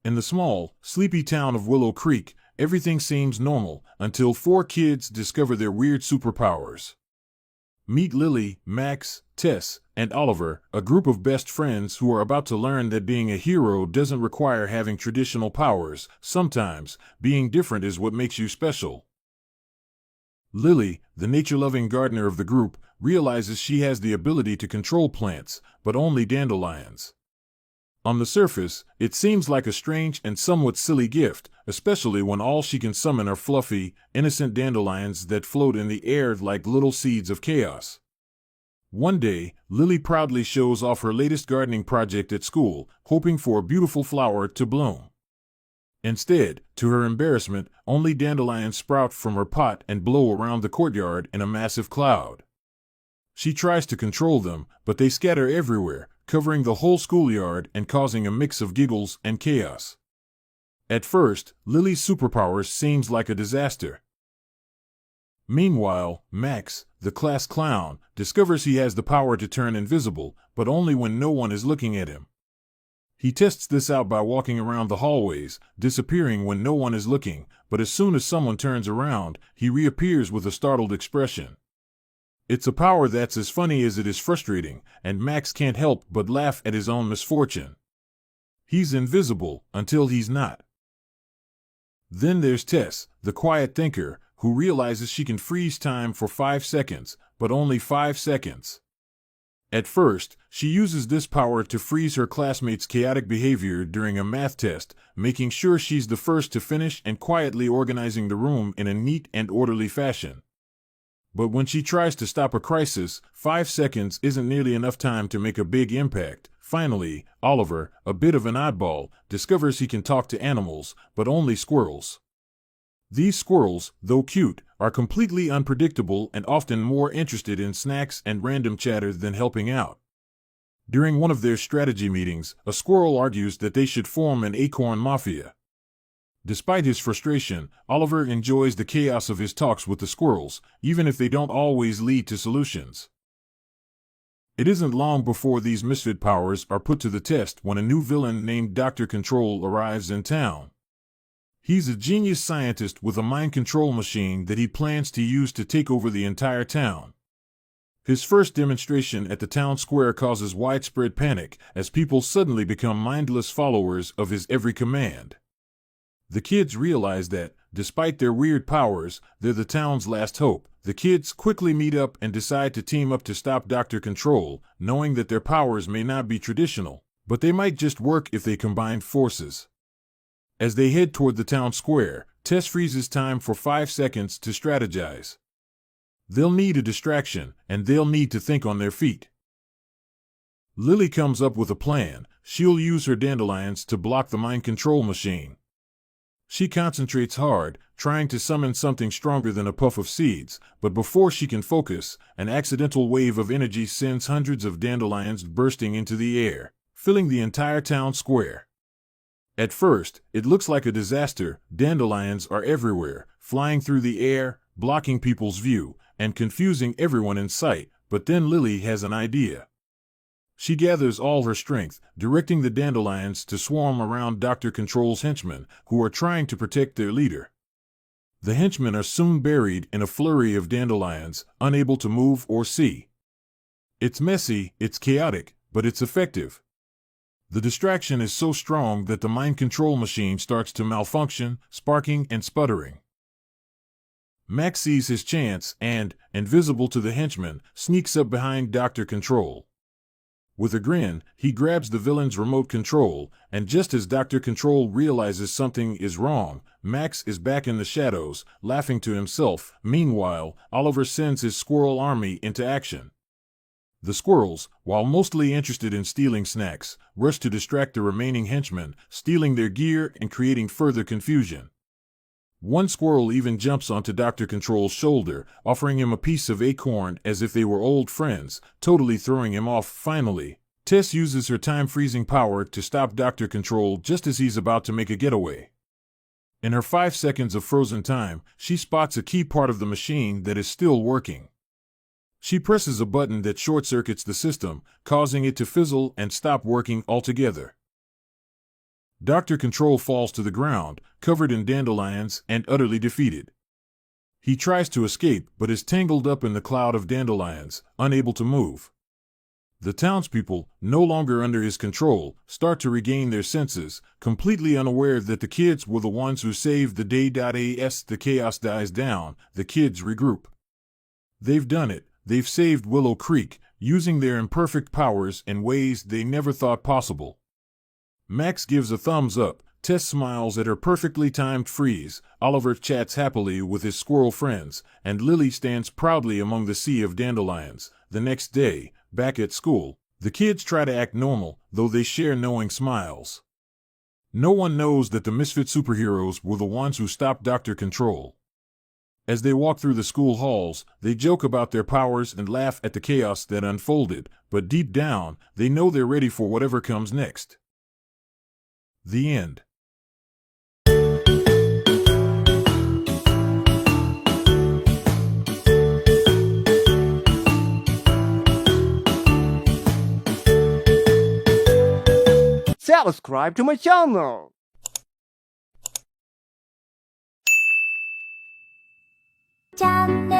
In the small, sleepy town of Willow Creek, everything seems normal until four kids discover their weird superpowers. Meet Lily, Max, Tess, and Oliver, a group of best friends who are about to learn that being a hero doesn't require having traditional powers. Sometimes, being different is what makes you special. Lily, the nature-loving gardener of the group, realizes she has the ability to control plants, but only dandelions. On the surface, it seems like a strange and somewhat silly gift, especially when all she can summon are fluffy, innocent dandelions that float in the air like little seeds of chaos. One day, Lily proudly shows off her latest gardening project at school, hoping for a beautiful flower to bloom. Instead, to her embarrassment, only dandelions sprout from her pot and blow around the courtyard in a massive cloud. She tries to control them, but they scatter everywhere, covering the whole schoolyard and causing a mix of giggles and chaos. At first, Lily's superpowers seems like a disaster. Meanwhile, Max, the class clown, discovers he has the power to turn invisible, but only when no one is looking at him. He tests this out by walking around the hallways, disappearing when no one is looking, but as soon as someone turns around, he reappears with a startled expression. It's a power that's as funny as it is frustrating, and Max can't help but laugh at his own misfortune. He's invisible until he's not. Then there's Tess, the quiet thinker, who realizes she can freeze time for 5 seconds, but only 5 seconds. At first, she uses this power to freeze her classmates' chaotic behavior during a math test, making sure she's the first to finish and quietly organizing the room in a neat and orderly fashion. But when she tries to stop a crisis, 5 seconds isn't nearly enough time to make a big impact. Finally, Oliver, a bit of an oddball, discovers he can talk to animals, but only squirrels. These squirrels, though cute, are completely unpredictable and often more interested in snacks and random chatter than helping out. During one of their strategy meetings, a squirrel argues that they should form an acorn mafia. Despite his frustration, Oliver enjoys the chaos of his talks with the squirrels, even if they don't always lead to solutions. It isn't long before these misfit powers are put to the test when a new villain named Dr. Control arrives in town. He's a genius scientist with a mind control machine that he plans to use to take over the entire town. His first demonstration at the town square causes widespread panic as people suddenly become mindless followers of his every command. The kids realize that, despite their weird powers, they're the town's last hope. The kids quickly meet up and decide to team up to stop Dr. Control, knowing that their powers may not be traditional, but they might just work if they combined forces. As they head toward the town square, Tess freezes time for 5 seconds to strategize. They'll need a distraction, and they'll need to think on their feet. Lily comes up with a plan. She'll use her dandelions to block the mind control machine. She concentrates hard, trying to summon something stronger than a puff of seeds, but before she can focus, an accidental wave of energy sends hundreds of dandelions bursting into the air, filling the entire town square. At first, it looks like a disaster. Dandelions are everywhere, flying through the air, blocking people's view, and confusing everyone in sight, but then Lily has an idea. She gathers all her strength, directing the dandelions to swarm around Dr. Control's henchmen, who are trying to protect their leader. The henchmen are soon buried in a flurry of dandelions, unable to move or see. It's messy, it's chaotic, but it's effective. The distraction is so strong that the mind control machine starts to malfunction, sparking and sputtering. Max sees his chance and, invisible to the henchmen, sneaks up behind Dr. Control. With a grin, he grabs the villain's remote control, and just as Dr. Control realizes something is wrong, Max is back in the shadows, laughing to himself. Meanwhile, Oliver sends his squirrel army into action. The squirrels, while mostly interested in stealing snacks, rush to distract the remaining henchmen, stealing their gear and creating further confusion. One squirrel even jumps onto Dr. Control's shoulder, offering him a piece of acorn as if they were old friends, totally throwing him off. Finally, Tess uses her time-freezing power to stop Dr. Control just as he's about to make a getaway. In her 5 seconds of frozen time, she spots a key part of the machine that is still working. She presses a button that short-circuits the system, causing it to fizzle and stop working altogether. Dr. Control falls to the ground, covered in dandelions and utterly defeated. He tries to escape, but is tangled up in the cloud of dandelions, unable to move. The townspeople, no longer under his control, start to regain their senses, completely unaware that the kids were the ones who saved the day. As the chaos dies down, the kids regroup. They've done it. They've saved Willow Creek, using their imperfect powers in ways they never thought possible. Max gives a thumbs up, Tess smiles at her perfectly timed freeze, Oliver chats happily with his squirrel friends, and Lily stands proudly among the sea of dandelions. The next day, back at school, the kids try to act normal, though they share knowing smiles. No one knows that the misfit superheroes were the ones who stopped Dr. Control. As they walk through the school halls, they joke about their powers and laugh at the chaos that unfolded, but deep down, they know they're ready for whatever comes next. The end. Subscribe to my channel. channel